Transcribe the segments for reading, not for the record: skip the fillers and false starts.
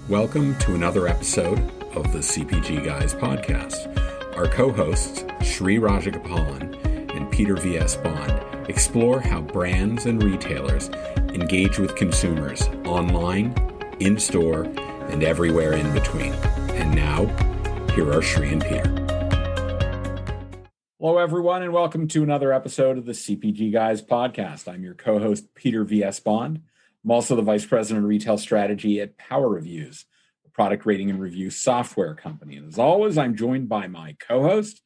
Welcome to another episode of the CPG Guys podcast. Our co-hosts, Sri Rajagopalan and Peter V.S. Bond, explore how brands and retailers engage with consumers online, in-store, and everywhere in between. And now, here are Sri and Peter. Hello, everyone, and welcome to another episode of the CPG Guys podcast. I'm your co-host, Peter V.S. Bond. I'm also the Vice President of Retail Strategy at Power Reviews, a product rating and review software company. And as always, I'm joined by my co-host.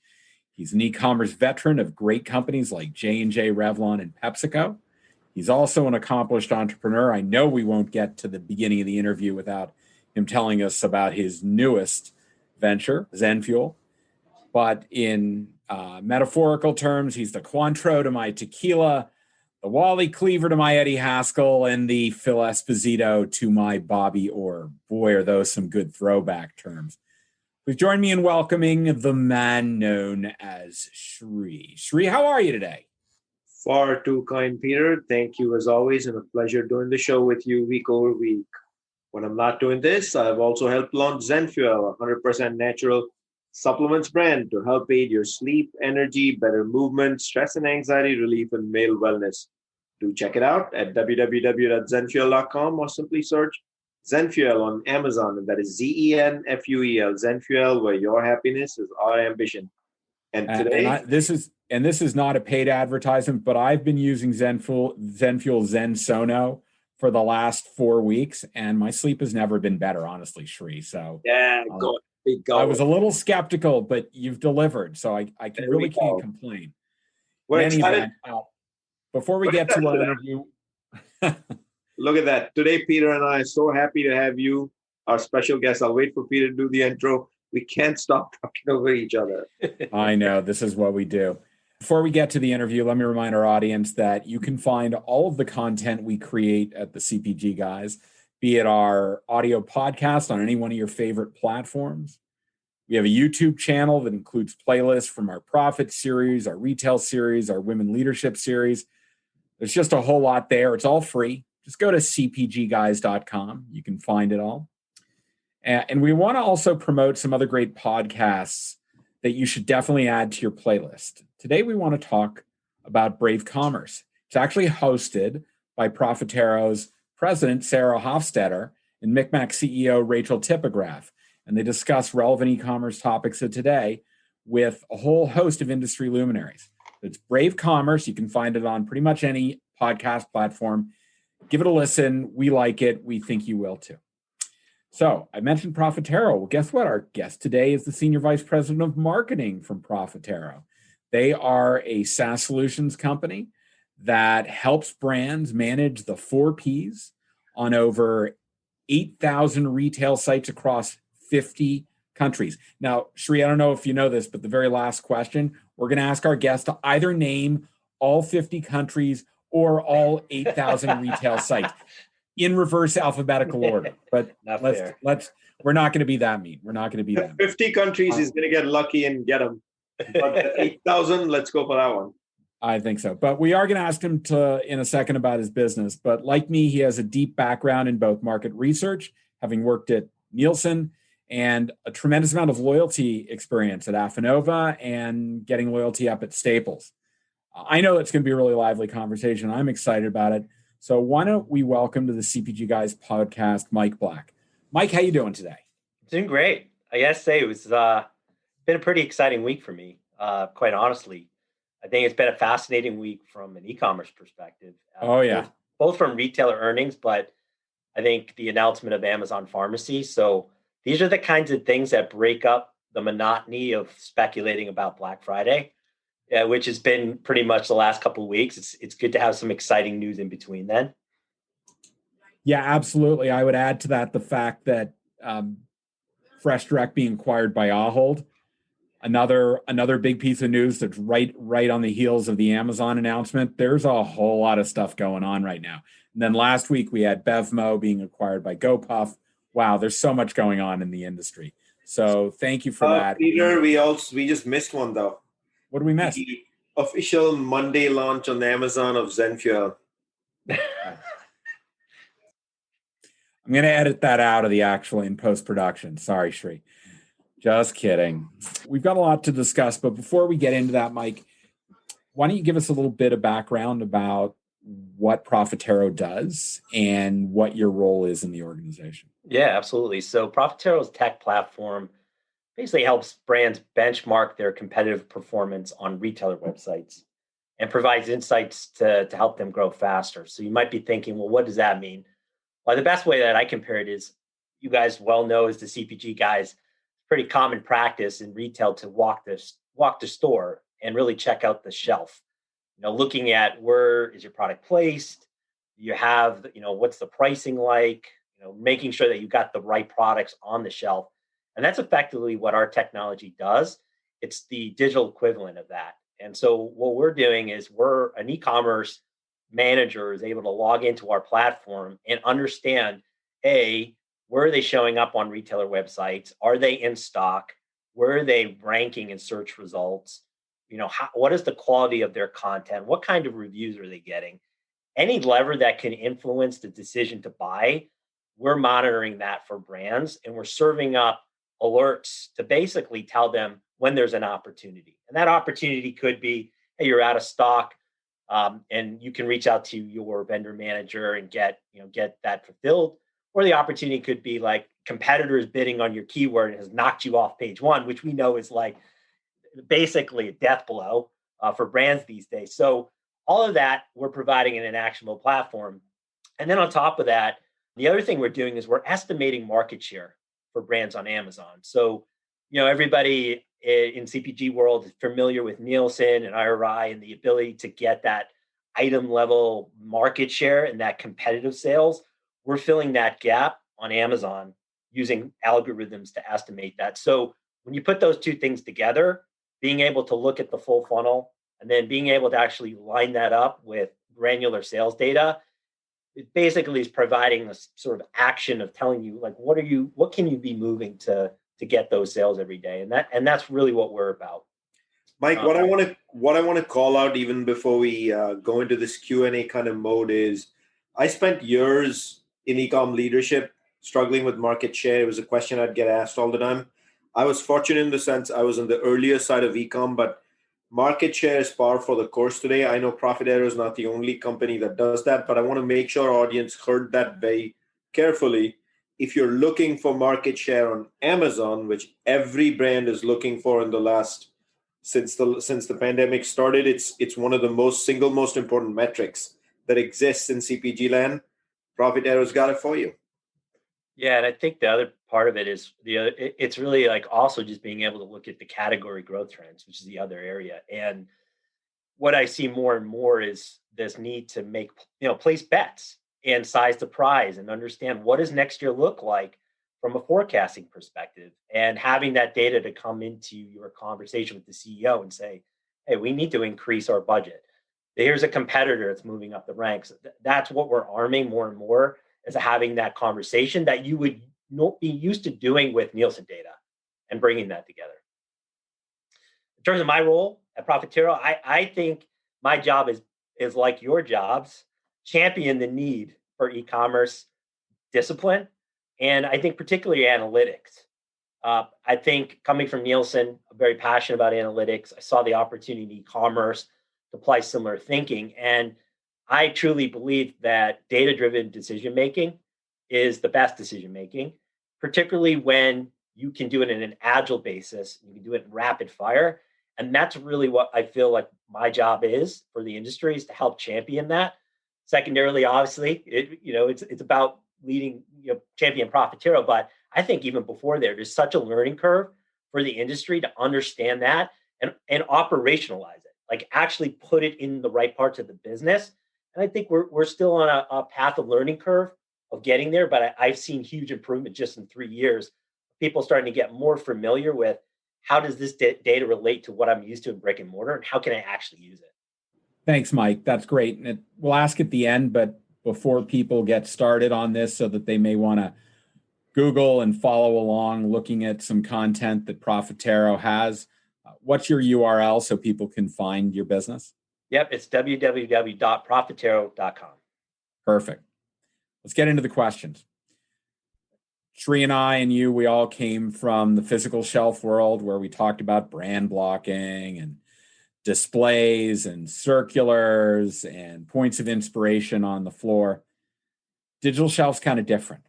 He's an e-commerce veteran of great companies like J&J, Revlon, and PepsiCo. He's also an accomplished entrepreneur. I know we won't get to the beginning of the interview without him telling us about his newest venture, ZenFuel. But in metaphorical terms, he's the Cointreau to my tequila, the Wally Cleaver to my Eddie Haskell, and the Phil Esposito to my Bobby Orr. Boy, are those some good throwback terms. Please join me in welcoming the man known as Sri. Sri, how are you today? Far too kind, Peter. Thank you as always, and a pleasure doing the show with you week over week. When I'm not doing this, I've also helped launch ZenFuel, a 100% natural supplements brand to help aid your sleep, energy, better movement, stress and anxiety relief, and male wellness. Do check it out at www.zenfuel.com or simply search ZenFuel on Amazon, and that is ZenFuel, ZenFuel, where your happiness is our ambition. And today, this is not a paid advertisement, but I've been using ZenFuel ZenSono for the last 4 weeks, and my sleep has never been better, honestly, Sri. So yeah, go. I was a little skeptical, but you've delivered, so I really can't complain. We're excited. Before we get to our interview, look at that. Today, Peter and I are so happy to have you, our special guest. I'll wait for Peter to do the intro. We can't stop talking over each other. I know, this is what we do. Before we get to the interview, let me remind our audience that you can find all of the content we create at the CPG Guys, be it our audio podcast on any one of your favorite platforms. We have a YouTube channel that includes playlists from our Profit series, our Retail series, our Women Leadership series. There's just a whole lot there. It's all free. Just go to cpgguys.com. You can find it all. And we want to also promote some other great podcasts that you should definitely add to your playlist. Today, we want to talk about Brave Commerce. It's actually hosted by Profitero's President, Sarah Hofstetter, and Micmac CEO, Rachel Tipograph. And they discuss relevant e-commerce topics of today with a whole host of industry luminaries. It's Brave Commerce. You can find it on pretty much any podcast platform. Give it a listen. We like it. We think you will too. So I mentioned Profitero. Well, guess what? Our guest today is the Senior Vice President of Marketing from Profitero. They are a SaaS solutions company that helps brands manage the 4 Ps on over 8,000 retail sites across 50 countries. Now, Sri, I don't know if you know this, but the very last question, we're going to ask our guest to either name all 50 countries or all 8,000 retail sites in reverse alphabetical order. But we're not going to be that mean. We're not going to be that mean. 50 countries, he's going to get lucky and get them. But 8,000, let's go for that one. I think so. But we are going to ask him in a second about his business. But like me, he has a deep background in both market research, having worked at Nielsen, and a tremendous amount of loyalty experience at Afanova and getting loyalty up at Staples. I know it's going to be a really lively conversation. I'm excited about it. So why don't we welcome to the CPG Guys podcast, Mike Black. Mike, how you doing today? Doing great. I gotta say, it was been a pretty exciting week for me, quite honestly. I think it's been a fascinating week from an e-commerce perspective. Both from retailer earnings, but I think the announcement of Amazon Pharmacy. So these are the kinds of things that break up the monotony of speculating about Black Friday, which has been pretty much the last couple of weeks. It's good to have some exciting news in between then. Yeah, absolutely. I would add to that the fact that Fresh Direct being acquired by Ahold, another big piece of news that's right on the heels of the Amazon announcement. There's a whole lot of stuff going on right now. And then last week we had BevMo being acquired by GoPuff. Wow, there's so much going on in the industry. So thank you for that. Peter, we just missed one though. What did we miss? The official Monday launch on Amazon of ZenFuel. I'm going to edit that out of the actual in post-production. Sorry, Shri. Just kidding. We've got a lot to discuss, but before we get into that, Mike, why don't you give us a little bit of background about what Profitero does and what your role is in the organization? Yeah, absolutely. So Profitero's tech platform basically helps brands benchmark their competitive performance on retailer websites and provides insights to help them grow faster. So you might be thinking, well, what does that mean? Well, the best way that I compare it is, you guys well know as the CPG guys, pretty common practice in retail to walk the store and really check out the shelf. Looking at where is your product placed, you have, what's the pricing like, making sure that you got the right products on the shelf. And that's effectively what our technology does. It's the digital equivalent of that. And so what we're doing is we're an e-commerce manager is able to log into our platform and understand, where are they showing up on retailer websites? Are they in stock? Where are they ranking in search results? What is the quality of their content? What kind of reviews are they getting? Any lever that can influence the decision to buy, we're monitoring that for brands, and we're serving up alerts to basically tell them when there's an opportunity. And that opportunity could be, hey, you're out of stock, and you can reach out to your vendor manager and get that fulfilled. Or the opportunity could be like competitors bidding on your keyword and has knocked you off page one, which we know is like basically a death blow for brands these days. So all of that we're providing in an actionable platform. And then on top of that, the other thing we're doing is we're estimating market share for brands on Amazon. So, everybody in CPG world is familiar with Nielsen and IRI and the ability to get that item level market share and that competitive sales. We're filling that gap on Amazon using algorithms to estimate that. So when you put those two things together, being able to look at the full funnel and then being able to actually line that up with granular sales data, it basically is providing this sort of action of telling you, like, what can you be moving to get those sales every day? And that's really what we're about. Mike, what I want to call out even before we go into this Q&A kind of mode is I spent years in e-com leadership struggling with market share. It was a question I'd get asked all the time. I was fortunate in the sense I was on the earlier side of e-com, but market share is par for the course today. I know Profitero is not the only company that does that, but I want to make sure our audience heard that very carefully. If you're looking for market share on Amazon, which every brand is looking for in the last since the pandemic started, it's one of the single most important metrics that exists in CPG land. Profitero's got it for you. Yeah, and I think the other part of it is it's really like also just being able to look at the category growth trends, which is the other area. And what I see more and more is this need to make, place bets and size the prize and understand what does next year look like from a forecasting perspective, and having that data to come into your conversation with the CEO and say, hey, we need to increase our budget. Here's a competitor that's moving up the ranks. That's what we're arming more and more, is having that conversation that you would not be used to doing with Nielsen data and bringing that together. In terms of my role at Profitero, I think my job is like your jobs, champion the need for e-commerce discipline. And I think particularly analytics. I think coming from Nielsen, I'm very passionate about analytics. I saw the opportunity in e-commerce to apply similar thinking. And I truly believe that data-driven decision-making is the best decision-making, particularly when you can do it in an agile basis. You can do it in rapid fire. And that's really what I feel like my job is for the industry, is to help champion that. Secondarily, obviously, it's about leading, champion Profitero. But I think even before there's such a learning curve for the industry to understand that and operationalize it, like actually put it in the right parts of the business. And I think we're still on a path of learning curve of getting there. But I've seen huge improvement just in 3 years. People starting to get more familiar with how does this data relate to what I'm used to in brick and mortar, and how can I actually use it? Thanks, Mike. That's great. And we'll ask at the end, but before people get started on this, so that they may want to Google and follow along looking at some content that Profitero has, what's your URL so people can find your business? Yep, it's www.profitero.com. Perfect. Let's get into the questions. Sri and I and you, we all came from the physical shelf world where we talked about brand blocking and displays and circulars and points of inspiration on the floor. Digital shelf's kind of different.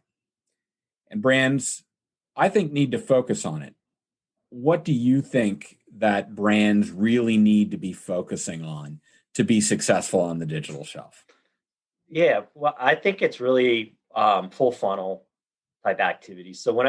And brands, I think, need to focus on it. What do you think that brands really need to be focusing on to be successful on the digital shelf? Yeah, well, I think it's really full funnel type activities. So when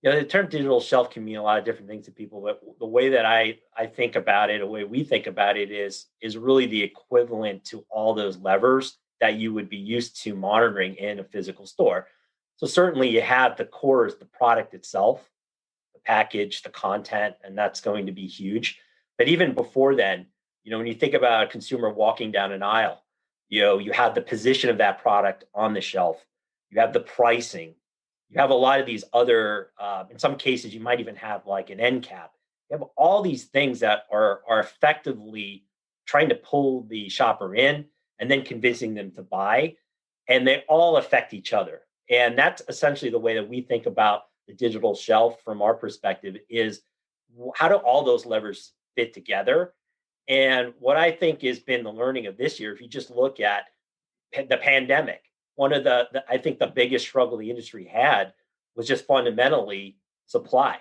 the term digital shelf can mean a lot of different things to people, but the way that I think about it, the way we think about it is really the equivalent to all those levers that you would be used to monitoring in a physical store. So certainly you have the core is the product itself, the package, the content, and that's going to be huge. But even before then, when you think about a consumer walking down an aisle, you have the position of that product on the shelf, you have the pricing, you have a lot of these other, in some cases, you might even have like an end cap. You have all these things that are effectively trying to pull the shopper in and then convincing them to buy. And they all affect each other. And that's essentially the way that we think about the digital shelf from our perspective is how do all those levers fit together? And what I think has been the learning of this year, if you just look at the pandemic, one of I think the biggest struggle the industry had was just fundamentally supply.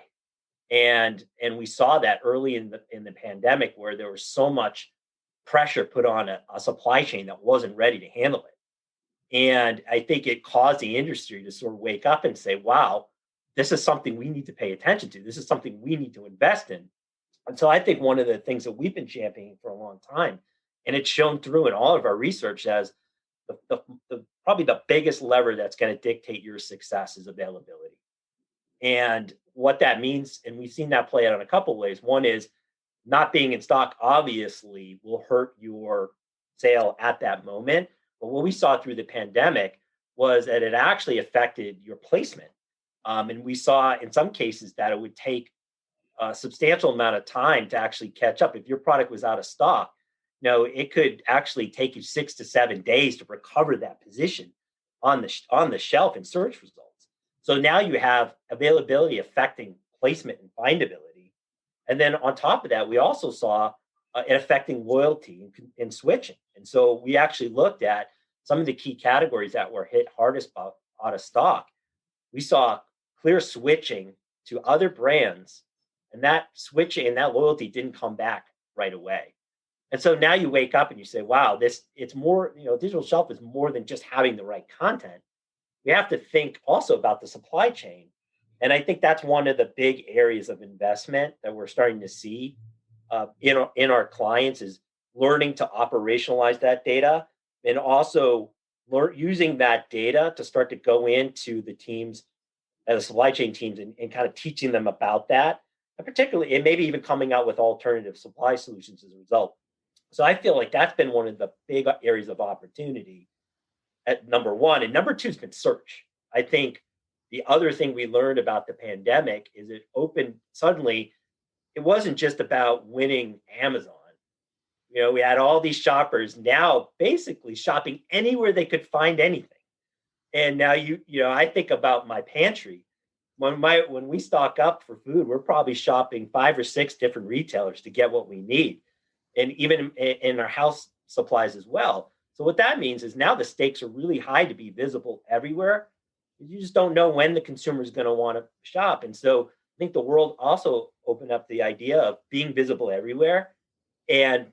And we saw that early in the pandemic where there was so much pressure put on a supply chain that wasn't ready to handle it. And I think it caused the industry to sort of wake up and say, wow, this is something we need to pay attention to. This is something we need to invest in. And so I think one of the things that we've been championing for a long time, and it's shown through in all of our research as probably the biggest lever that's going to dictate your success is availability. And what that means, and we've seen that play out in a couple of ways. One is not being in stock obviously will hurt your sale at that moment. But what we saw through the pandemic was that it actually affected your placement. And we saw in some cases that it would take a substantial amount of time to actually catch up. If your product was out of stock, it could actually take you 6 to 7 days to recover that position on the shelf in search results. So now you have availability affecting placement and findability. And then on top of that, we also saw it affecting loyalty and switching. And so we actually looked at some of the key categories that were hit hardest out of stock. We saw clear switching to other brands, and that switching and that loyalty didn't come back right away. And so now you wake up and you say, wow, it's more, digital shelf is more than just having the right content. We have to think also about the supply chain. And I think that's one of the big areas of investment that we're starting to see in our clients is learning to operationalize that data and also using that data to start to go into the teams and the supply chain teams and kind of teaching them about that. And particularly, and maybe even coming out with alternative supply solutions as a result. So I feel like that's been one of the big areas of opportunity at number one. And number two has been search. I think the other thing we learned about the pandemic is it opened suddenly, it wasn't just about winning Amazon. We had all these shoppers now basically shopping anywhere they could find anything. And now I think about my pantry. When we stock up for food, we're probably shopping 5 or 6 different retailers to get what we need. And even in our house supplies as well. So what that means is now the stakes are really high to be visible everywhere. You just don't know when the consumer is going to want to shop. And so I think the world also opened up the idea of being visible everywhere and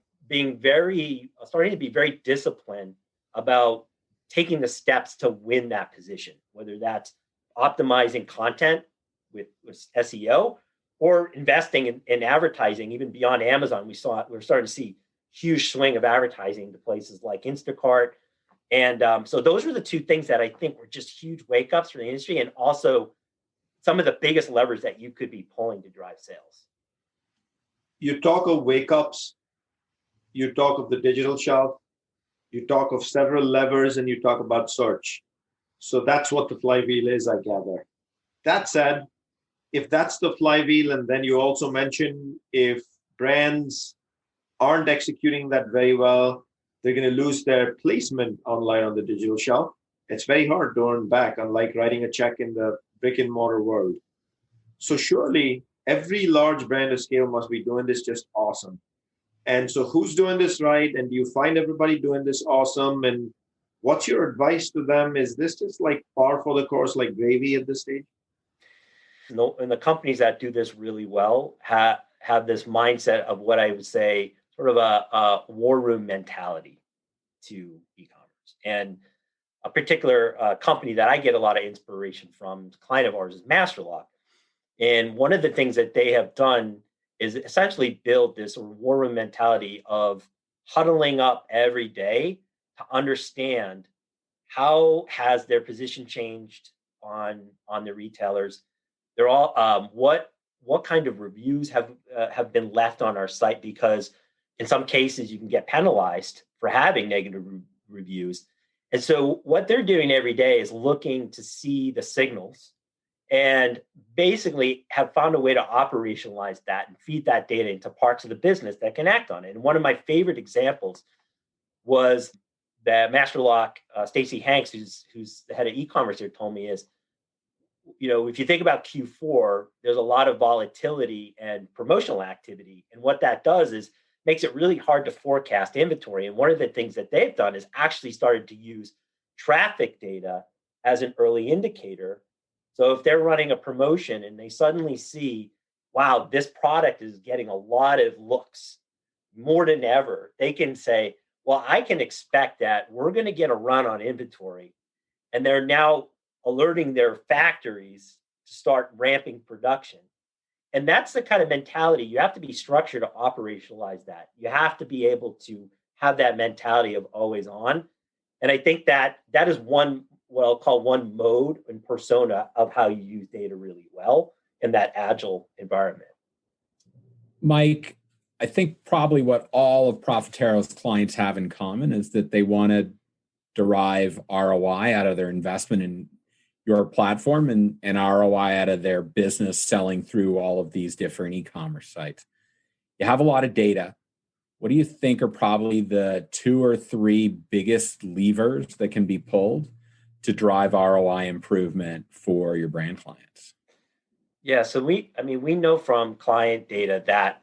starting to be very disciplined about taking the steps to win that position, whether that's optimizing content with SEO or investing in advertising, even beyond Amazon. We're starting to see huge swing of advertising to places like Instacart. And so those were the two things that I think were just huge wake-ups for the industry and also some of the biggest levers that you could be pulling to drive sales. You talk of wake-ups, you talk of the digital shelf, you talk of several levers, and you talk about search. So that's what the flywheel is, I gather. That said, if that's the flywheel, and then you also mention if brands aren't executing that very well, they're going to lose their placement online on the digital shelf. It's very hard to earn back, unlike writing a check in the brick and mortar world. So surely every large brand of scale must be doing this just awesome. And so who's doing this right? And do you find everybody doing this awesome? And what's your advice to them? Is this just like par for the course, like gravy at this stage? No, and the companies that do this really well have this mindset of what I would say sort of a war room mentality to e-commerce. And a particular company that I get a lot of inspiration from, a client of ours, is Masterlock. And one of the things that they have done is essentially build this war room mentality of huddling up every day to understand how has their position changed on the retailers. They're all what kind of reviews have been left on our site, because in some cases you can get penalized for having negative reviews. And so what they're doing every day is looking to see the signals and basically have found a way to operationalize that and feed that data into parts of the business that can act on it. And one of my favorite examples was that Masterlock, Stacy Hanks, who's the head of e-commerce here, told me is, if you think about Q4, there's a lot of volatility and promotional activity. And what that does is makes it really hard to forecast inventory. And one of the things that they've done is actually started to use traffic data as an early indicator. So if they're running a promotion and they suddenly see, wow, this product is getting a lot of looks more than ever, they can say, well, I can expect that we're going to get a run on inventory. And they're now alerting their factories to start ramping production. And that's the kind of mentality you have to be structured to operationalize that. You have to be able to have that mentality of always on. And I think that is what I'll call one mode and persona of how you use data really well in that agile environment. Mike, I think probably what all of Profitero's clients have in common is that they want to derive ROI out of their investment in your platform and ROI out of their business selling through all of these different e-commerce sites. You have a lot of data. What do you think are probably the 2 or 3 biggest levers that can be pulled to drive ROI improvement for your brand clients? Yeah, so we know from client data that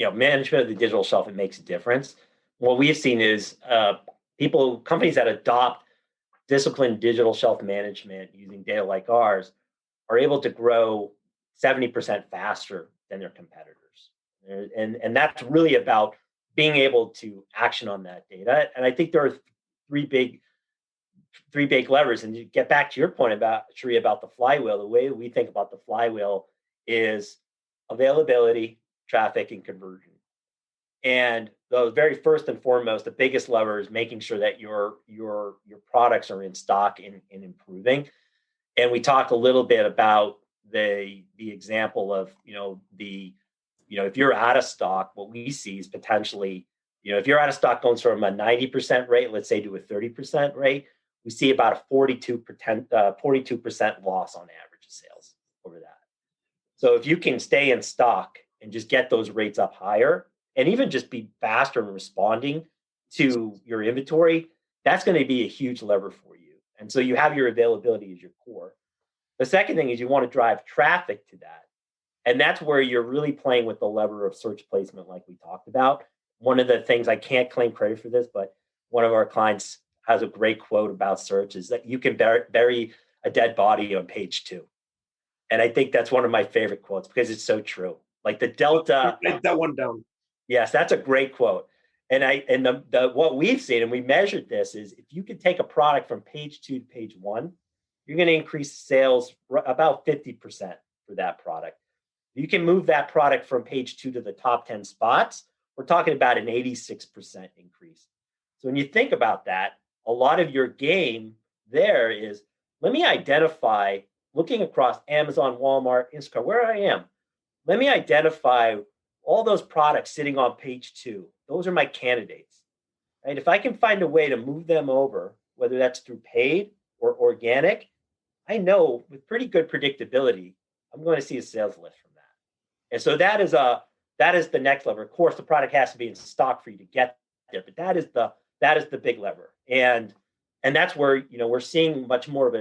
management of the digital shelf, it makes a difference. What we've seen is companies that adopt disciplined digital shelf management using data like ours are able to grow 70% faster than their competitors. And that's really about being able to action on that data. And I think there are three big levers. And you get back to your point about the flywheel. The way we think about the flywheel is availability, traffic, and conversion. And the very first and foremost, the biggest lever is making sure that your products are in stock and improving. And we talked a little bit about the example of if you're out of stock, what we see is potentially if you're out of stock going from a 90% rate, let's say, to a 30% rate, we see about a 42% loss on average of sales over that. So if you can stay in stock and just get those rates up higher, and even just be faster in responding to your inventory, that's going to be a huge lever for you. And so you have your availability as your core. The second thing is you want to drive traffic to that. And that's where you're really playing with the lever of search placement, like we talked about. One of the things, I can't claim credit for this, but one of our clients has a great quote about search, is that you can bury a dead body on page 2. And I think that's one of my favorite quotes because it's so true. Like the delta. Write that one down. Yes, that's a great quote. And the what we've seen, and we measured this, is if you could take a product from page 2 to page 1, you're going to increase sales about 50% for that product. You can move that product from page 2 to the top 10 spots, we're talking about an 86% increase. So when you think about that, a lot of your game there is, let me identify, looking across Amazon, Walmart, Instacart, where I am, let me identify all those products sitting on page 2. Those are my candidates. Right? If I can find a way to move them over, whether that's through paid or organic, I know with pretty good predictability, I'm going to see a sales lift from that. And so that is the next lever. Of course, the product has to be in stock for you to get there, but that is the big lever. And that's where we're seeing much more of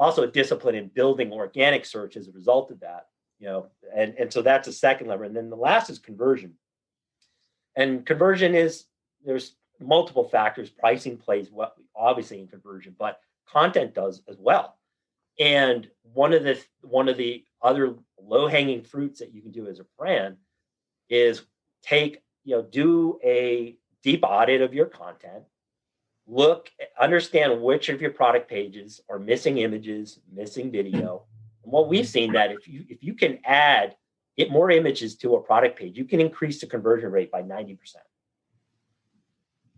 also a discipline in building organic search as a result of that, and so that's a second lever. And then the last is conversion. And conversion there's multiple factors. Pricing plays obviously in conversion, but content does as well. And one of the other low-hanging fruits that you can do as a brand is do a deep audit of your content, understand which of your product pages are missing images, missing video. And what we've seen that if you can get more images to a product page, you can increase the conversion rate by 90%.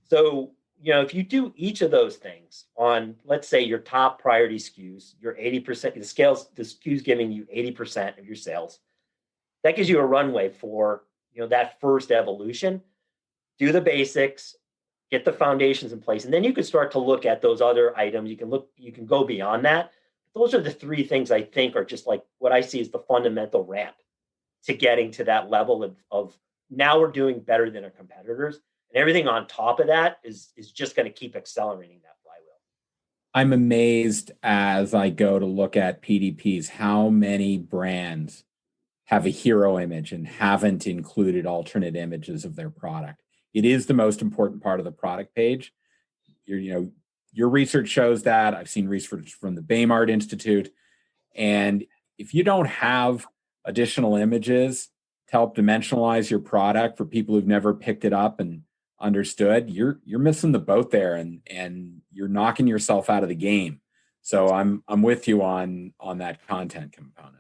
So, if you do each of those things on, let's say, your top priority SKUs, your 80%, the SKUs giving you 80% of your sales, that gives you a runway for, that first evolution. Do the basics, get the foundations in place, and then you can start to look at those other items. You can go beyond that. Those are the three things I think are just like what I see as the fundamental ramp to getting to that level of now we're doing better than our competitors. And everything on top of that is just going to keep accelerating that flywheel. I'm amazed as I go to look at PDPs, how many brands have a hero image and haven't included alternate images of their product. It is the most important part of the product page. Your research shows that. I've seen research from the Baymard Institute. And if you don't have additional images to help dimensionalize your product for people who've never picked it up and understood, you're missing the boat there, and you're knocking yourself out of the game. So I'm with you on that content component.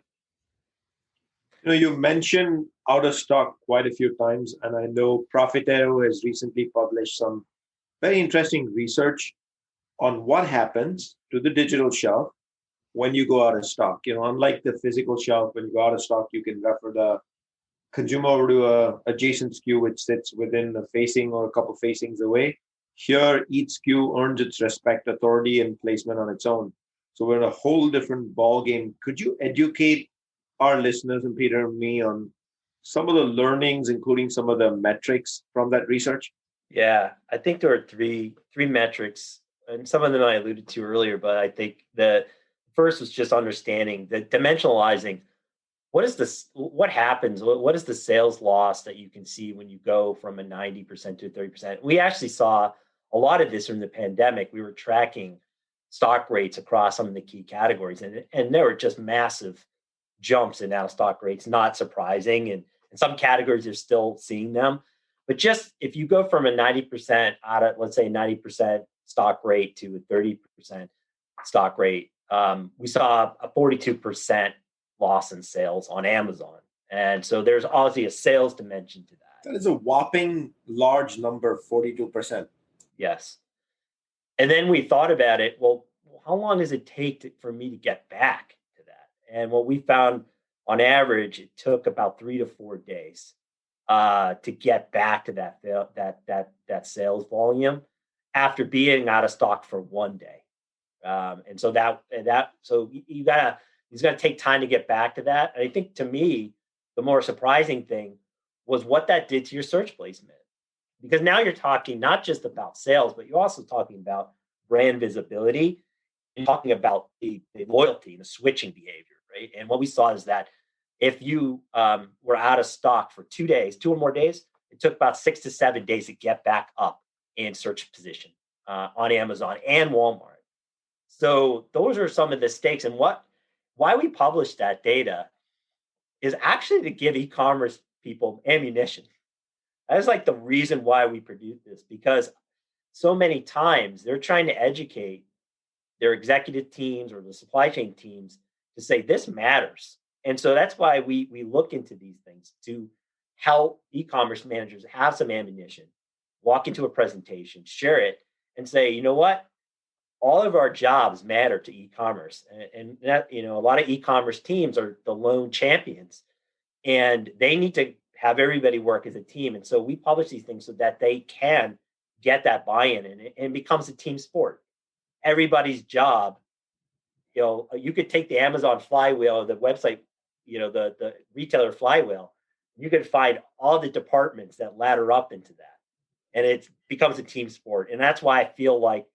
You mentioned out of stock quite a few times, and I know Profitero has recently published some very interesting research on what happens to the digital shelf when you go out of stock. Unlike the physical shelf, when you go out of stock, you can refer the consumer over to a adjacent SKU which sits within a facing or a couple facings away. Here, each SKU earns its respect, authority, and placement on its own. So we're in a whole different ball game. Could you educate our listeners, and Peter and me, on some of the learnings, including some of the metrics from that research? Yeah, I think there are three metrics, and some of them I alluded to earlier, but I think the first was just understanding the dimensionalizing. What happens? What is the sales loss that you can see when you go from a 90% to a 30%? We actually saw a lot of this in the pandemic. We were tracking stock rates across some of the key categories, and there were just massive jumps in out of stock rates, not surprising. And in some categories, you're still seeing them. But just if you go from a 90% let's say 90% stock rate to a 30% stock rate, we saw a 42% loss in sales on Amazon. And so there's obviously a sales dimension to that. That is a whopping large number, 42%. Yes. And then we thought about it, well, how long does it take for me to get back to that? And what we found on average, it took about 3 to 4 days to get back to that sales volume after being out of stock for 1 day. And so so you gotta take time to get back to that. And I think, to me, the more surprising thing was what that did to your search placement, because now you're talking not just about sales, but you're also talking about brand visibility and talking about the loyalty and the switching behavior, right? And what we saw is that if you were out of stock for 2 days, 2 or more days, it took about 6 to 7 days to get back up in search position on Amazon and Walmart. So those are some of the stakes. And why we publish that data is actually to give e-commerce people ammunition. That is like the reason why we produce this, because so many times they're trying to educate their executive teams or the supply chain teams to say this matters. And so that's why we look into these things, to help e-commerce managers have some ammunition, walk into a presentation, share it, and say, you know what? All of our jobs matter to e-commerce, and that, a lot of e-commerce teams are the lone champions, and they need to have everybody work as a team. And so we publish these things so that they can get that buy-in, and it becomes a team sport. Everybody's job, you could take the Amazon flywheel, the website, the retailer flywheel, you could find all the departments that ladder up into that, and it becomes a team sport. And that's why I feel like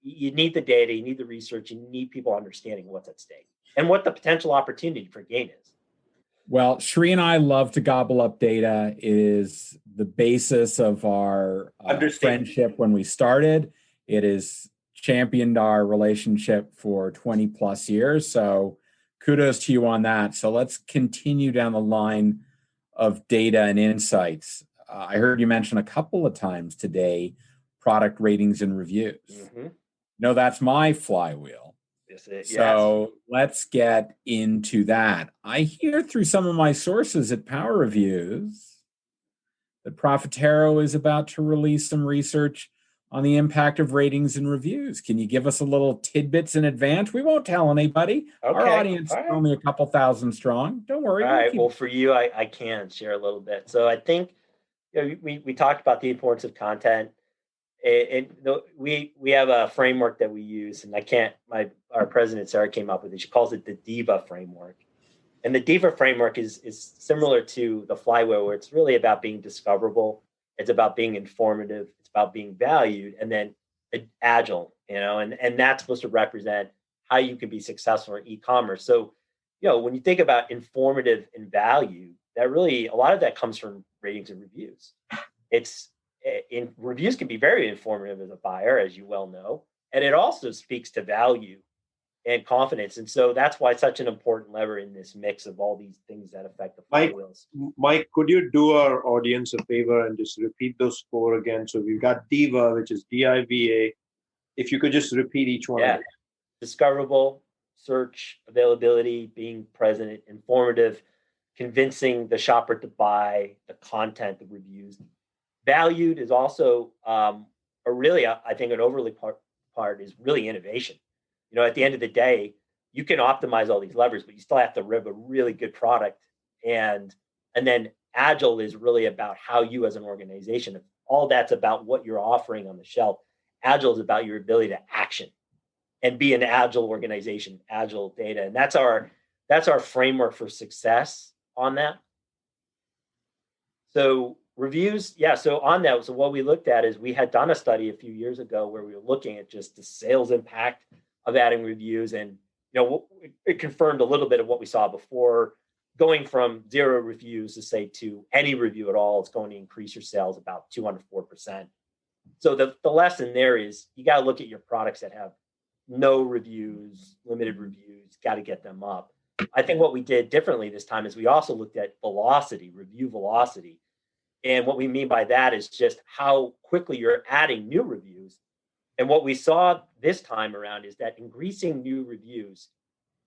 you need the data, you need the research, you need people understanding what's at stake and what the potential opportunity for gain is. Well, Sri and I love to gobble up data. It is the basis of our friendship when we started. It has championed our relationship for 20 plus years. So kudos to you on that. So let's continue down the line of data and insights. I heard you mention a couple of times today product ratings and reviews. Mm-hmm. No, that's my flywheel. So let's get into that. I hear through some of my sources at Power Reviews that Profitero is about to release some research on the impact of ratings and reviews. Can you give us a little tidbits in advance? We won't tell anybody. Okay. Our audience is only a couple thousand strong. Don't worry. All right. Well, for you, I can share a little bit. So I think we talked about the importance of content. We have a framework that we use, and our president Sarah came up with it. She calls it the DIVA framework, and the DIVA framework is similar to the flywheel, where it's really about being discoverable, it's about being informative, it's about being valued, and then agile. And that's supposed to represent how you can be successful in e-commerce. So, when you think about informative and value, that really a lot of that comes from ratings and reviews. Reviews can be very informative as a buyer, as you well know, and it also speaks to value and confidence. And so that's why it's such an important lever in this mix of all these things that affect the flywheels. Mike, could you do our audience a favor and just repeat those four again? So we've got DIVA, which is DIVA. If you could just repeat each one. Yeah. Discoverable, search, availability, being present, informative, convincing the shopper to buy, the content, the reviews. Valued is also I think an overly part is really innovation. At the end of the day, you can optimize all these levers, but you still have to rip a really good product. And then Agile is really about how you as an organization, all that's about what you're offering on the shelf. Agile is about your ability to action and be an Agile organization, Agile data. And that's our framework for success on that. So reviews, so on that, so what we looked at is we had done a study a few years ago where we were looking at just the sales impact of adding reviews, and it confirmed a little bit of what we saw before. Going from 0 reviews to any review at all, it's going to increase your sales about 204%. So the lesson there is you got to look at your products that have no reviews, limited reviews, got to get them up. I think what we did differently this time is we also looked at velocity, review velocity. And what we mean by that is just how quickly you're adding new reviews. And what we saw this time around is that increasing new reviews.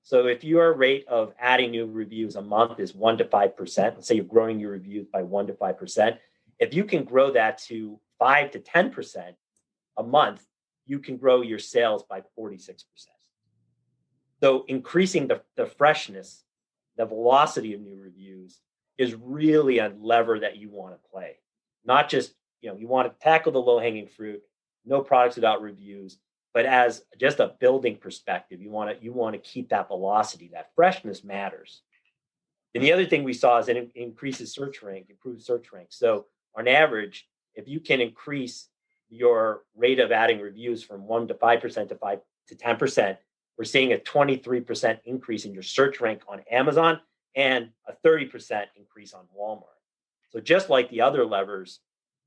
So if your rate of adding new reviews a month is 1 to 5%, let's say you're growing your reviews by 1 to 5%, if you can grow that to 5 to 10% a month, you can grow your sales by 46%. So increasing the freshness, the velocity of new reviews is really a lever that you want to play. Not just, you want to tackle the low-hanging fruit, no products without reviews, but as just a building perspective, you want to keep that velocity, that freshness matters. And the other thing we saw is it increases search rank, improves search rank. So on average, if you can increase your rate of adding reviews from 1 to 5% to 5 to 10%, we're seeing a 23% increase in your search rank on Amazon and a 30% increase on Walmart. So just like the other levers,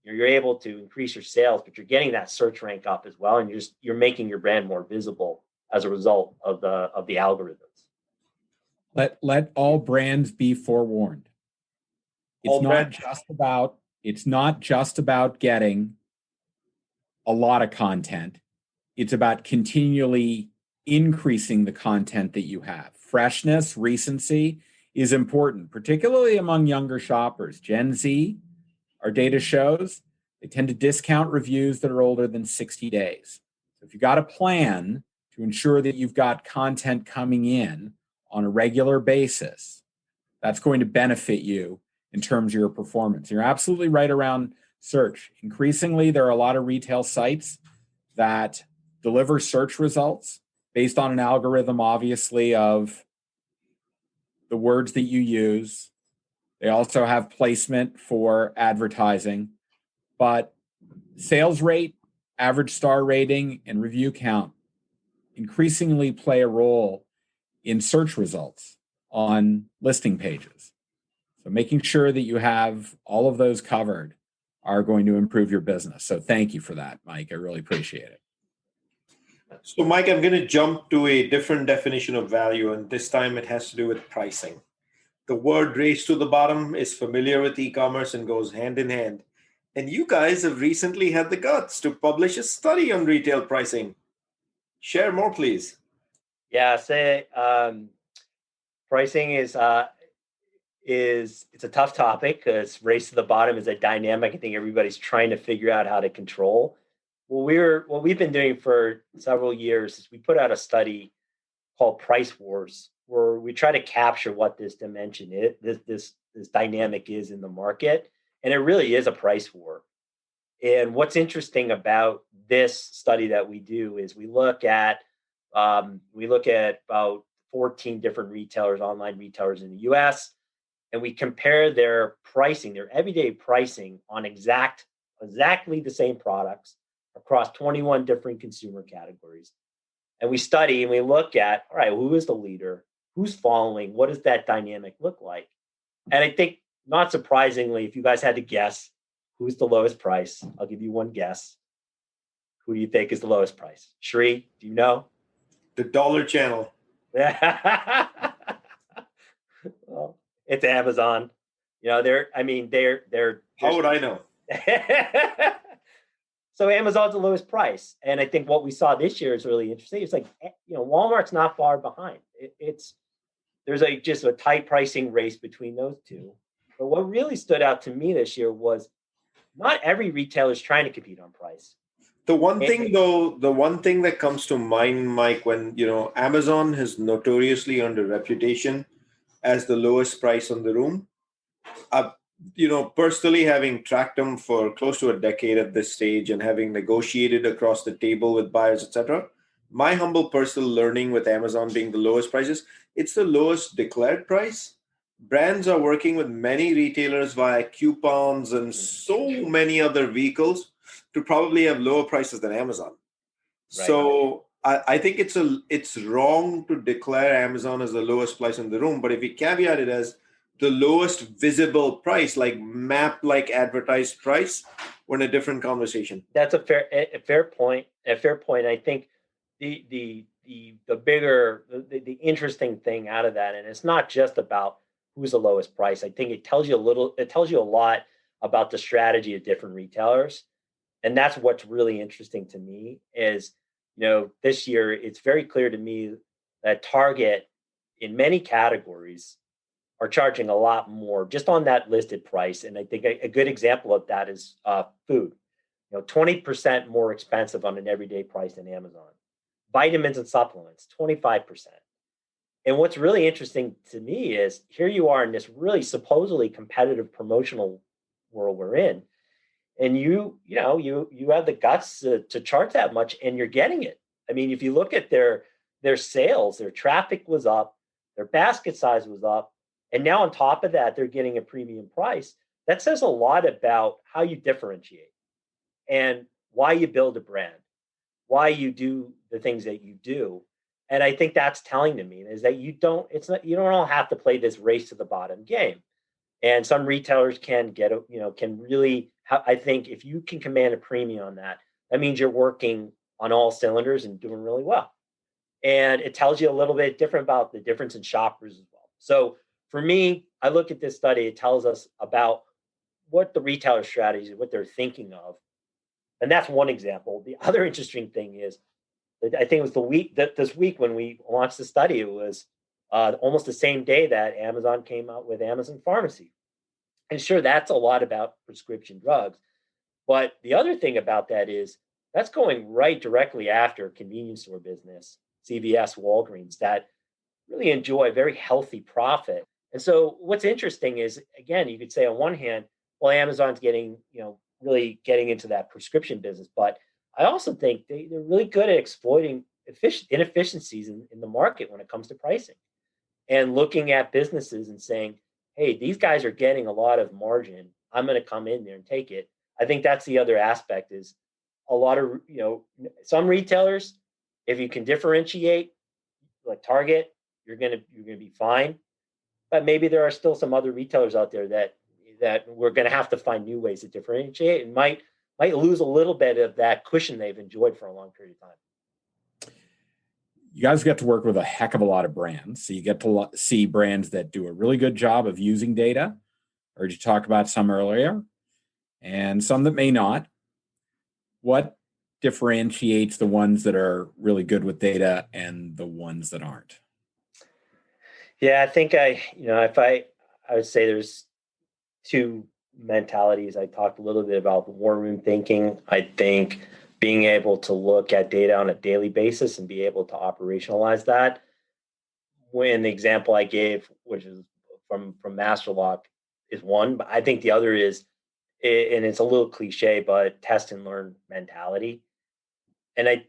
you're able to increase your sales, but you're getting that search rank up as well, and you're making your brand more visible as a result of the algorithms. Let all brands be forewarned. It's not just about getting a lot of content. It's about continually increasing the content that you have. Freshness, recency is important, particularly among younger shoppers. Gen Z, our data shows, they tend to discount reviews that are older than 60 days. So if you've got a plan to ensure that you've got content coming in on a regular basis, that's going to benefit you in terms of your performance. You're absolutely right around search. Increasingly, there are a lot of retail sites that deliver search results based on an algorithm, obviously, of the words that you use. They also have placement for advertising, but sales rate, average star rating and review count increasingly play a role in search results on listing pages. So making sure that you have all of those covered are going to improve your business. So thank you for that, Mike. I really appreciate it. So, Mike, I'm going to jump to a different definition of value, and this time it has to do with pricing. The word race to the bottom is familiar with e-commerce and goes hand in hand. And you guys have recently had the guts to publish a study on retail pricing. Share more, please. Yeah, pricing is it's a tough topic because race to the bottom is a dynamic I think everybody's trying to figure out how to control. What we've been doing for several years is we put out a study called Price Wars, where we try to capture what this dimension is, this dynamic is in the market, and it really is a price war. And what's interesting about this study that we do is we look at about 14 different retailers, online retailers in the U.S., and we compare their pricing, their everyday pricing on exactly the same products across 21 different consumer categories. And we study and we look at, all right, who is the leader? Who's following? What does that dynamic look like? And I think, not surprisingly, if you guys had to guess, who's the lowest price? I'll give you one guess. Who do you think is the lowest price? Shri, do you know? The Dollar Channel. Well, it's Amazon. They're. How would I know? So Amazon's the lowest price, and I think what we saw this year is really interesting. It's like Walmart's not far behind. There's just a tight pricing race between those two. But what really stood out to me this year was not every retailer is trying to compete on price. The one thing that comes to mind, Mike, when Amazon has notoriously earned a reputation as the lowest price on the room. Personally having tracked them for close to a decade at this stage and having negotiated across the table with buyers, etc., my humble personal learning with Amazon being the lowest prices, it's the lowest declared price. Brands are working with many retailers via coupons and so many other vehicles to probably have lower prices than Amazon. Right. So I think it's wrong to declare Amazon as the lowest price in the room, but if you caveat it as the lowest visible price, like map, like advertised price, we're in a different conversation. That's a fair point. I think the interesting thing out of that, and it's not just about who's the lowest price. I think it tells you a lot about the strategy of different retailers. And that's what's really interesting to me is, this year, it's very clear to me that Target in many categories are charging a lot more just on that listed price. And I think a good example of that is food, 20% more expensive on an everyday price than Amazon. Vitamins and supplements, 25%. And what's really interesting to me is here you are in this really supposedly competitive promotional world we're in. And you have the guts to charge that much, and you're getting it. I mean, if you look at their sales, their traffic was up, their basket size was up, and now on top of that, they're getting a premium price. That says a lot about how you differentiate and why you build a brand, why you do the things that you do. And I think that's telling to me is that you don't all have to play this race to the bottom game. And some retailers can really, I think if you can command a premium on that, that means you're working on all cylinders and doing really well. And it tells you a little bit different about the difference in shoppers as well. So for me, I look at this study, it tells us about what the retailer strategy, what they're thinking of. And that's one example. The other interesting thing is, I think it was this week when we launched the study, it was almost the same day that Amazon came out with Amazon Pharmacy. And sure, that's a lot about prescription drugs. But the other thing about that is that's going right directly after convenience store business, CVS, Walgreens, that really enjoy a very healthy profit. And so what's interesting is, again, you could say on one hand, well, Amazon's really getting into that prescription business. But I also think they're really good at exploiting inefficiencies in the market when it comes to pricing and looking at businesses and saying, hey, these guys are getting a lot of margin. I'm going to come in there and take it. I think that's the other aspect is a lot of, some retailers, if you can differentiate, like Target, you're gonna be fine. But maybe there are still some other retailers out there that we're gonna have to find new ways to differentiate, and might lose a little bit of that cushion they've enjoyed for a long period of time. You guys get to work with a heck of a lot of brands. So you get to see brands that do a really good job of using data. I heard you talk about some earlier, and some that may not. What differentiates the ones that are really good with data and the ones that aren't? Yeah, I think I would say there's two mentalities. I talked a little bit about the war room thinking. I think being able to look at data on a daily basis and be able to operationalize that. When the example I gave, which is from Masterlock, is one, but I think the other is, and it's a little cliche, but test and learn mentality. And I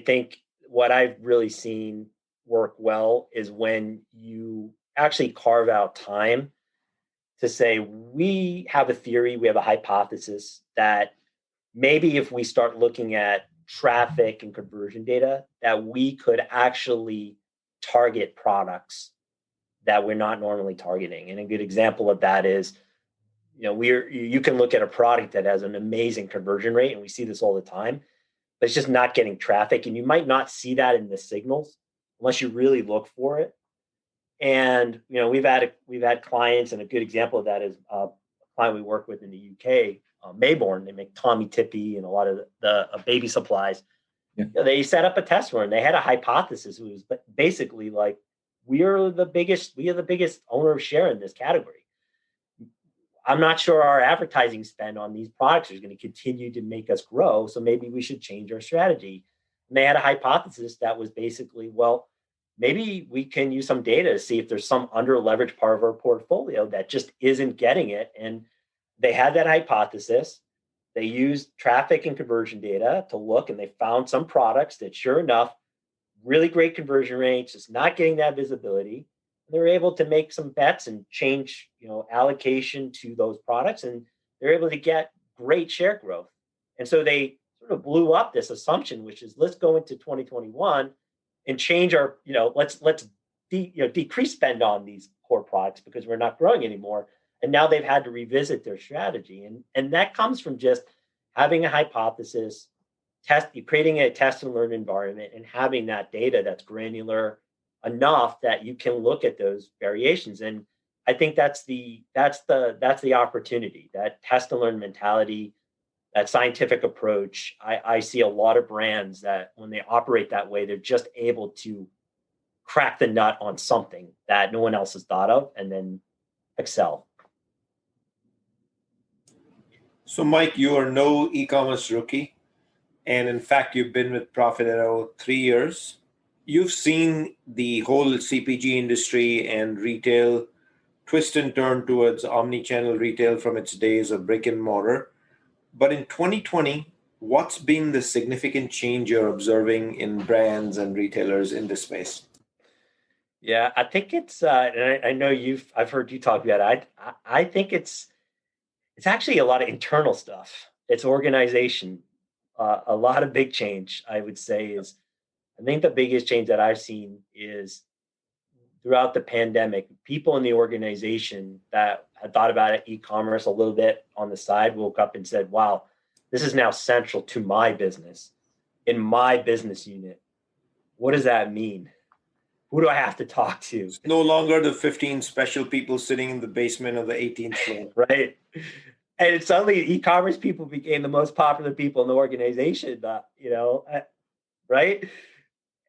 think what I've really seen work well is when you actually carve out time to say, we have a theory, we have a hypothesis that maybe if we start looking at traffic and conversion data, that we could actually target products that we're not normally targeting. And a good example of that is, you can look at a product that has an amazing conversion rate, and we see this all the time, but it's just not getting traffic. And you might not see that in the signals unless you really look for it. And, we've had clients, and a good example of that is a client we work with in the UK, Mayborn. They make Tommy Tippy and a lot of the baby supplies. Yeah. They set up a test run. They had a hypothesis. It was basically like, we are the biggest owner of share in this category. I'm not sure our advertising spend on these products is going to continue to make us grow. So maybe we should change our strategy. And they had a hypothesis that was basically, well, maybe we can use some data to see if there's some under leveraged part of our portfolio that just isn't getting it. And they had that hypothesis. They used traffic and conversion data to look, and they found some products that, sure enough, really great conversion rates, just not getting that visibility. And they were able to make some bets and change, allocation to those products, and they're able to get great share growth. And so they sort of blew up this assumption, which is, let's go into 2021 and change our, let's decrease spend on these core products because we're not growing anymore. And now they've had to revisit their strategy. And that comes from just having a hypothesis, creating a test and learn environment, and having that data that's granular enough that you can look at those variations. And I think that's the opportunity, that test and learn mentality, that scientific approach. I see a lot of brands that when they operate that way, they're just able to crack the nut on something that no one else has thought of and then excel. So, Mike, you are no e-commerce rookie. And in fact, you've been with Profitero 3 years. You've seen the whole CPG industry and retail twist and turn towards omni-channel retail from its days of brick and mortar. But in 2020, what's been the significant change you're observing in brands and retailers in this space? Yeah, I think it's, and I know I've heard you talk about it. I think it's actually a lot of internal stuff. It's organization. A lot of big change, I would say, is, I think the biggest change that I've seen is throughout the pandemic, people in the organization that had thought about e-commerce a little bit on the side woke up and said, wow, this is now central to my business, in my business unit. What does that mean? Who do I have to talk to? It's no longer the 15 special people sitting in the basement of the 18th floor. Right. And suddenly e-commerce people became the most popular people in the organization, right?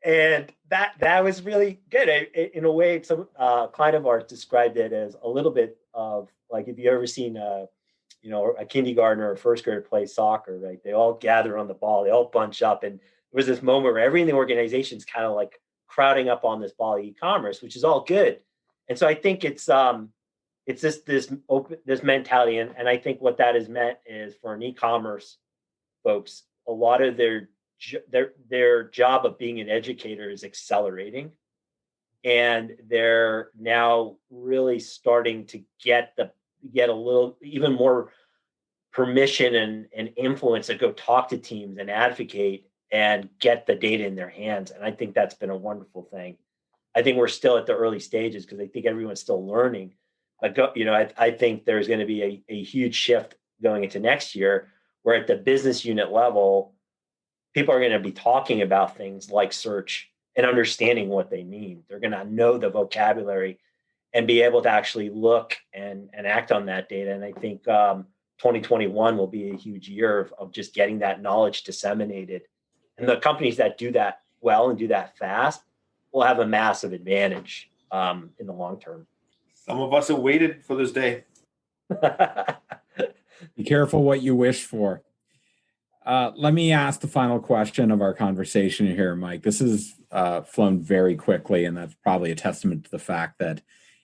And that was really good. In a way, some client of ours described it as a little bit of like, if you ever seen a kindergartner or first grader play soccer, right? They all gather on the ball, they all bunch up, and there was this moment where everyone in the organization is kind of like crowding up on this ball of e-commerce, which is all good. And so I think it's this mentality, and I think what that has meant is for an e-commerce folks, a lot of their job of being an educator is accelerating, and they're now really starting to get a little even more permission and influence to go talk to teams and advocate and get the data in their hands. And I think that's been a wonderful thing. I think we're still at the early stages because I think everyone's still learning. But I think there's going to be a huge shift going into next year where at the business unit level, people are going to be talking about things like search and understanding what they mean. They're going to know the vocabulary and be able to actually look and act on that data. And I think 2021 will be a huge year of just getting that knowledge disseminated. And the companies that do that well and do that fast will have a massive advantage in the long term. Some of us have waited for this day. Be careful what you wish for. Let me ask the final question of our conversation here, Mike. This has flown very quickly, and that's probably a testament to the fact that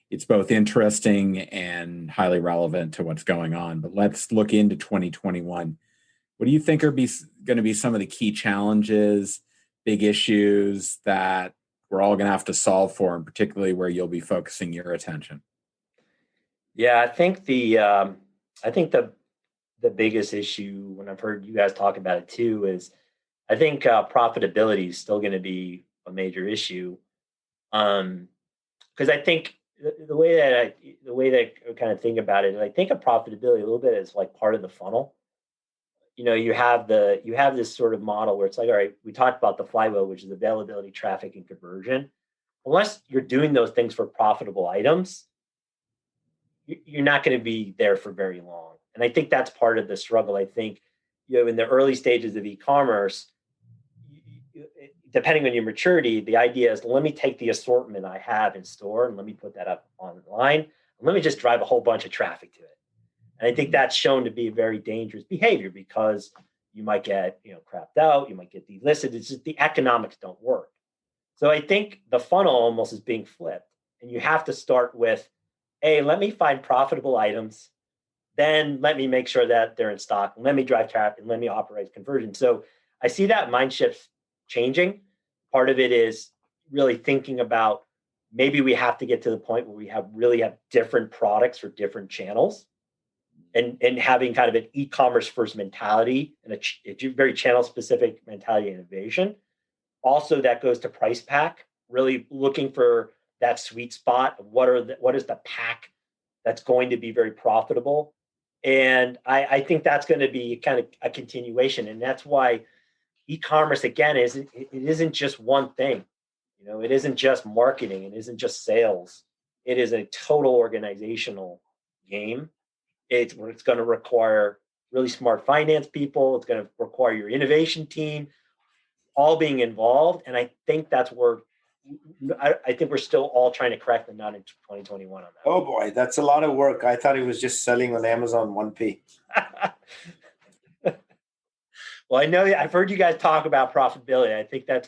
it's both interesting and highly relevant to what's going on. But let's look into 2021. What do you think are going to be some of the key challenges, big issues that we're all going to have to solve for, and particularly where you'll be focusing your attention? Yeah, I think the biggest issue, when I've heard you guys talk about it too, is I think profitability is still going to be a major issue. Because I think the way that I kind of think about it is I think of profitability a little bit as like part of the funnel. You have this sort of model where it's like, all right, we talked about the flywheel, which is availability, traffic, and conversion. Unless you're doing those things for profitable items, you're not going to be there for very long. And I think that's part of the struggle. I think, in the early stages of e-commerce, depending on your maturity, the idea is, let me take the assortment I have in store and let me put that up online. And let me just drive a whole bunch of traffic to it. And I think that's shown to be a very dangerous behavior because you might get, crapped out, you might get delisted. It's just the economics don't work. So I think the funnel almost is being flipped. And you have to start with, hey, let me find profitable items. Then let me make sure that they're in stock. And let me drive traffic and let me operate conversion. So I see that mind shift changing. Part of it is really thinking about maybe we have to get to the point where we really have different products for different channels and having kind of an e-commerce first mentality and a very channel specific mentality innovation. Also, that goes to price pack, really looking for that sweet spot of what is the pack that's going to be very profitable. And I think that's going to be kind of a continuation. And that's why e-commerce, again, it isn't just one thing. It isn't just marketing. It isn't just sales. It is a total organizational game. It's going to require really smart finance people. It's going to require your innovation team all being involved. And I think that's where I think we're still all trying to crack the nut in 2021 on that. Oh boy, that's a lot of work. I thought it was just selling on Amazon 1P. Well, I know I've heard you guys talk about profitability. I think I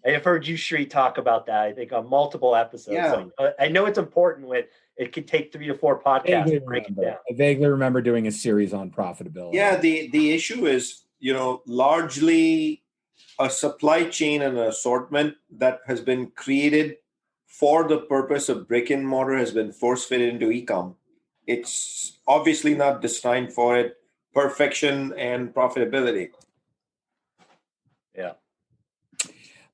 have heard you, Sri, talk about that, I think, on multiple episodes. Yeah. So I know it's important it could take 3 to 4 podcasts to break it down. I vaguely remember doing a series on profitability. Yeah, the issue is, largely a supply chain and an assortment that has been created for the purpose of brick and mortar has been force-fitted into e-com. It's obviously not designed for it. Perfection and profitability. Yeah.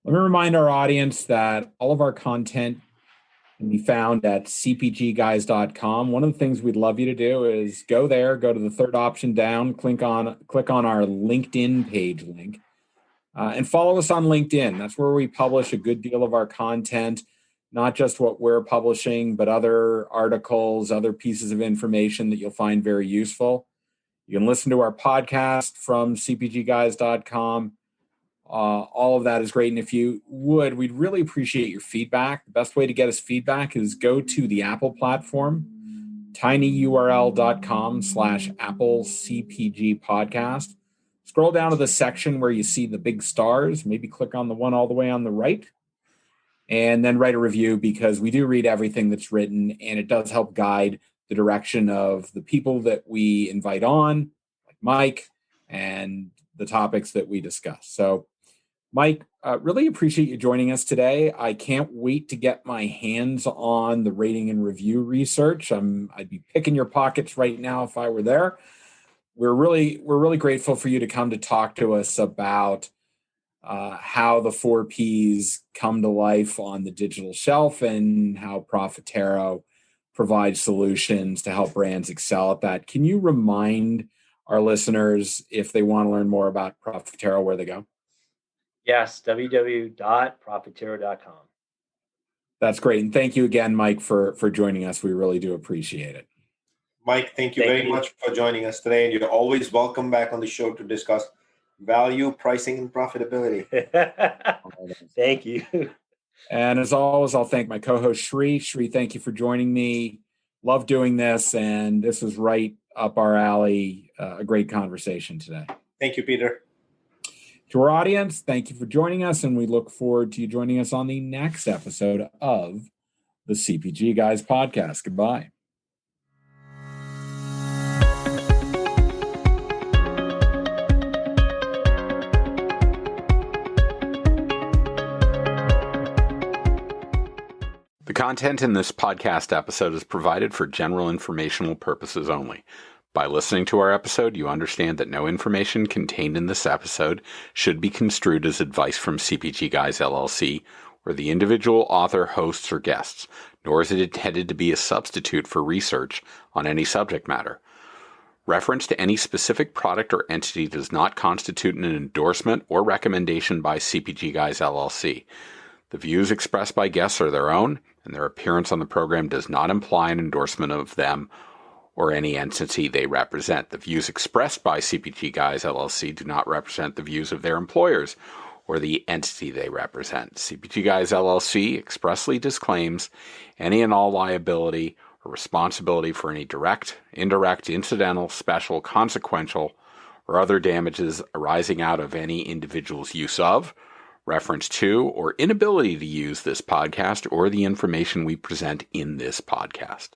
Let me remind our audience that all of our content can be found at cpgguys.com. One of the things we'd love you to do is go there, go to the third option down, click on our LinkedIn page link, and follow us on LinkedIn. That's where we publish a good deal of our content, not just what we're publishing, but other articles, other pieces of information that you'll find very useful. You can listen to our podcast from cpgguys.com. All of that is great. And if you would, we'd really appreciate your feedback. The best way to get us feedback is go to the Apple platform, tinyurl.com/Apple CPG podcast. Scroll down to the section where you see the big stars. Maybe click on the one all the way on the right. And then write a review, because we do read everything that's written, and it does help guide the direction of the people that we invite on, like Mike, and the topics that we discuss. So, Mike, really appreciate you joining us today. I can't wait to get my hands on the rating and review research. I'd be picking your pockets right now if I were there. we're really grateful for you to come to talk to us about how the 4 Ps come to life on the digital shelf and how Profitero provides solutions to help brands excel at that. Can you remind our listeners, if they want to learn more about Profitero, where they go? Yes, www.profitero.com. That's great. And thank you again, Mike, for joining us. We really do appreciate it. Mike, thank you very much for joining us today. And you're always welcome back on the show to discuss value, pricing, and profitability. Thank you. And as always, I'll thank my co-host, Shri. Shri, thank you for joining me. Love doing this. And this was right up our alley. A great conversation today. Thank you, Peter. To our audience, thank you for joining us. And we look forward to you joining us on the next episode of the CPG Guys podcast. Goodbye. The content in this podcast episode is provided for general informational purposes only. By listening to our episode, you understand that no information contained in this episode should be construed as advice from CPG Guys LLC or the individual author, hosts, or guests, nor is it intended to be a substitute for research on any subject matter. Reference to any specific product or entity does not constitute an endorsement or recommendation by CPG Guys LLC. The views expressed by guests are their own, and their appearance on the program does not imply an endorsement of them or any entity they represent. The views expressed by CPG Guys LLC do not represent the views of their employers or the entity they represent. CPG Guys LLC expressly disclaims any and all liability or responsibility for any direct, indirect, incidental, special, consequential, or other damages arising out of any individual's use of, reference to, or inability to use this podcast or the information we present in this podcast.